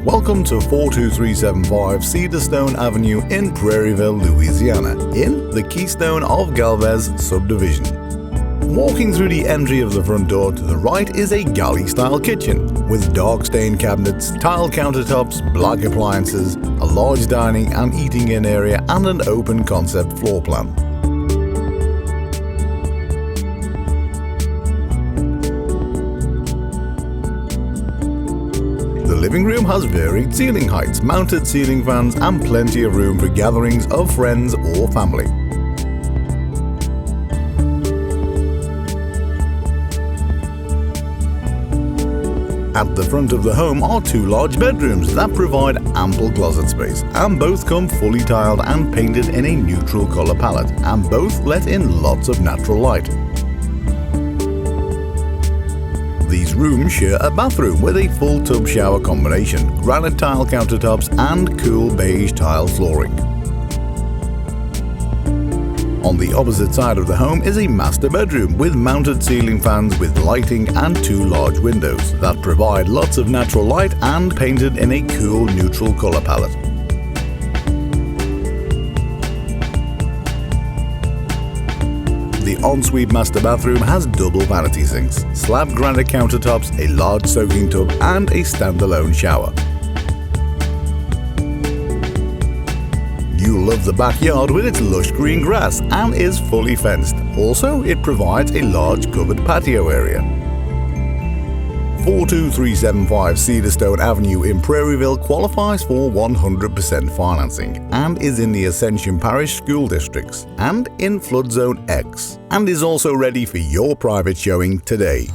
Welcome to 42375 Cedar Stone Avenue in Prairieville, Louisiana, in the Keystone of Galvez subdivision. Walking through the entry of the front door to the right is a galley-style kitchen with dark stained cabinets, tile countertops, black appliances, a large dining and eating-in area and an open concept floor plan. The living room has varied ceiling heights, mounted ceiling fans and plenty of room for gatherings of friends or family. At the front of the home are two large bedrooms that provide ample closet space, and both come fully tiled and painted in a neutral color palette, and both let in lots of natural light. These rooms share a bathroom with a full tub shower combination, granite tile countertops and cool beige tile flooring. On the opposite side of the home is a master bedroom with mounted ceiling fans with lighting and two large windows that provide lots of natural light and painted in a cool neutral color palette. The ensuite master bathroom has double vanity sinks, slab granite countertops, a large soaking tub and a standalone shower. You'll love the backyard with its lush green grass and is fully fenced. Also, it provides a large covered patio area. 42375 Cedar Stone Avenue in Prairieville qualifies for 100% financing and is in the Ascension Parish School Districts and in Flood Zone X, and is also ready for your private showing today.